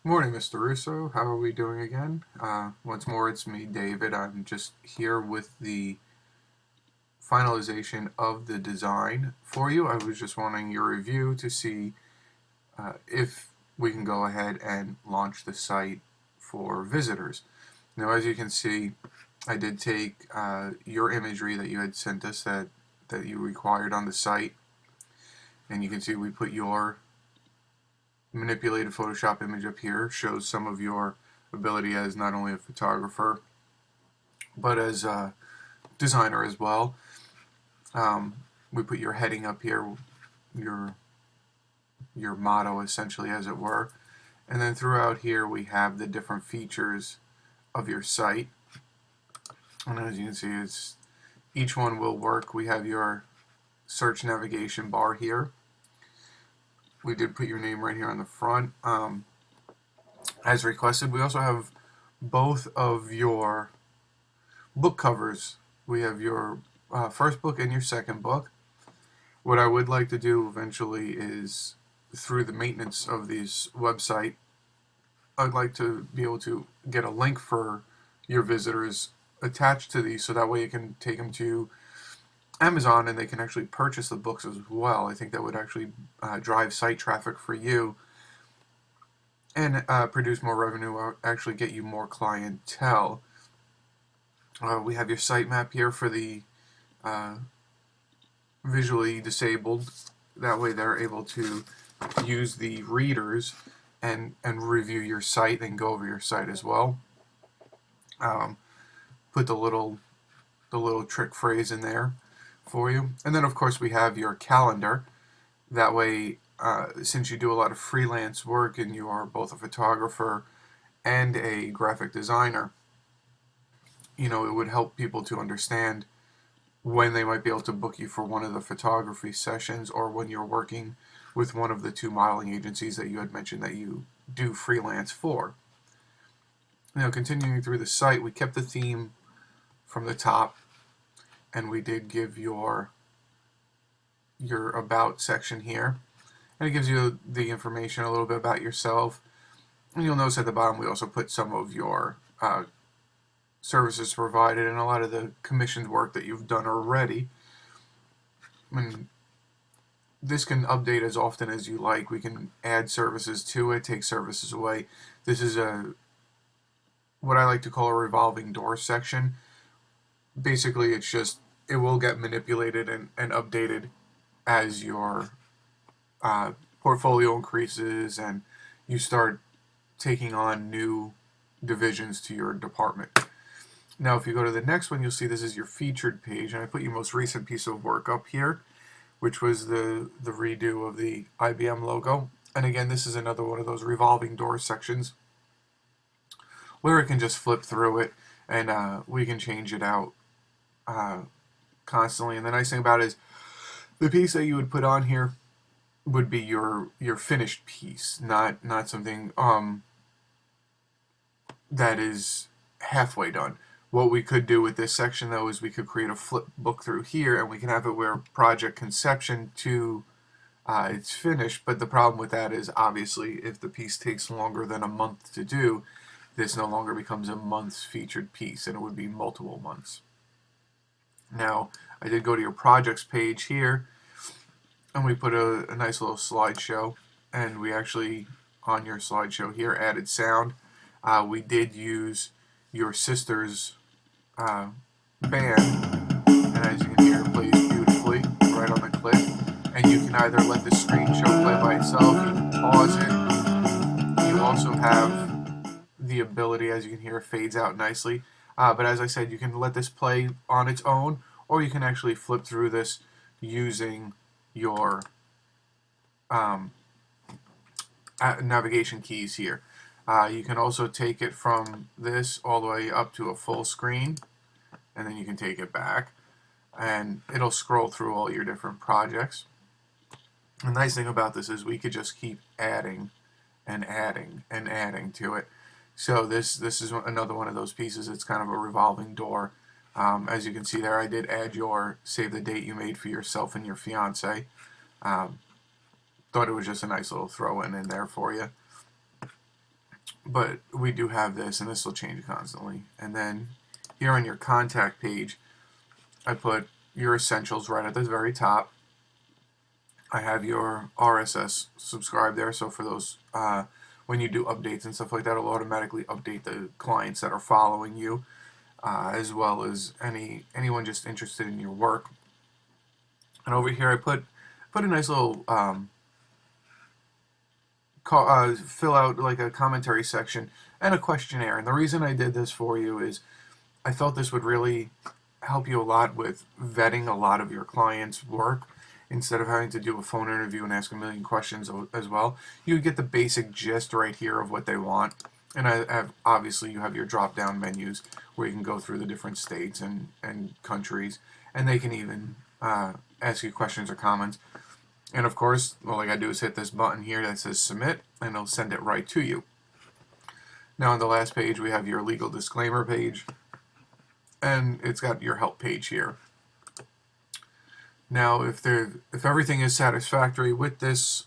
Morning, Mr. Russo. How are we doing again? Once more, it's me, David. I'm just here with the finalization of the design for you. I was just wanting your review to see if we can go ahead and launch the site for visitors. Now, as you can see, I did take your imagery that you had sent us that you required on the site, and you can see we put your manipulated Photoshop image up here. Shows some of your ability as not only a photographer but as a designer as well. We put your heading up here, your your motto essentially, as it were, and then throughout here we have the different features of your site. And as you can see, each one will work. We have your search navigation bar here. We did put your name right here on the front, as requested. We also have both of your book covers. We have your first book and your second book. What I would like to do eventually is, through the maintenance of this website, I'd like to be able to get a link for your visitors attached to these, so that way you can take them to Amazon and they can actually purchase the books as well. I think that would actually drive site traffic for you and produce more revenue, actually get you more clientele. We have your sitemap here for the visually disabled. That way they're able to use the readers and review your site and go over your site as well. Put the little trick phrase in there for you. And then of course we have your calendar. That way, since you do a lot of freelance work and you are both a photographer and a graphic designer, it would help people to understand when they might be able to book you for one of the photography sessions, or when you're working with one of the two modeling agencies that you had mentioned that you do freelance for. Continuing through the site, we kept the theme from the top, and we did give your about section here, and it gives you the information a little bit about yourself. And you'll notice at the bottom we also put some of your services provided and a lot of the commissioned work that you've done already. And this can update as often as you like. We can add services to it, take services away. This is what I like to call a revolving door section. Basically, it will get manipulated and updated as your portfolio increases and you start taking on new divisions to your department. Now, if you go to the next one, you'll see this is your featured page, and I put your most recent piece of work up here, which was the redo of the IBM logo. And again, this is another one of those revolving door sections where it can just flip through it, and we can change it out constantly. And the nice thing about it is the piece that you would put on here would be your finished piece, not something that is halfway done. What we could do with this section, though, is we could create a flip book through here, and we can have it where project conception to it's finished. But the problem with that is, obviously, if the piece takes longer than a month to do, this no longer becomes a month's featured piece, and it would be multiple months. Now, I did go to your projects page here, and we put a nice little slideshow, and we actually, on your slideshow here, added sound. We did use your sister's band, and as you can hear, it plays beautifully right on the clip. And you can either let the screen show play by itself, you can pause it. You also have the ability, as you can hear, it fades out nicely. But as I said, you can let this play on its own, or you can actually flip through this using your navigation keys here. You can also take it from this all the way up to a full screen, and then you can take it back, and it'll scroll through all your different projects. The nice thing about this is we could just keep adding and adding and adding to it. So this is another one of those pieces. It's kind of a revolving door. As you can see there, I did add your save the date you made for yourself and your fiance. Thought it was just a nice little throw in there for you. but we do have this, and this will change constantly. And then here on your contact page, I put your essentials right at the very top. I have your RSS subscribe there, so for those when you do updates and stuff like that, it'll automatically update the clients that are following you, as well as anyone just interested in your work. And over here, I put a nice little fill out like a commentary section and a questionnaire. And the reason I did this for you is I felt this would really help you a lot with vetting a lot of your clients' work. Instead of having to do a phone interview and ask a million questions as well, you get the basic gist right here of what they want. And obviously you have your drop down menus where you can go through the different states and countries, and they can even ask you questions or comments. And of course, all I gotta do is hit this button here that says submit, and it'll send it right to you. Now on the last page we have your legal disclaimer page, and it's got your help page here. Now if everything is satisfactory with this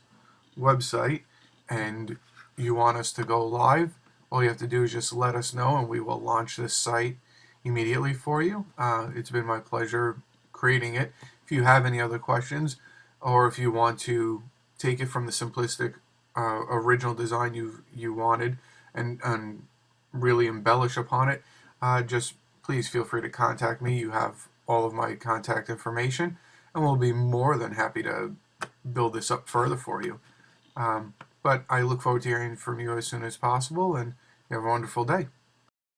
website and you want us to go live, all you have to do is just let us know and we will launch this site immediately for you. It's been my pleasure creating it. If you have any other questions, or if you want to take it from the simplistic original design you wanted and really embellish upon it, just please feel free to contact me. You have all of my contact information, and we'll be more than happy to build this up further for you. But I look forward to hearing from you as soon as possible, and you have a wonderful day.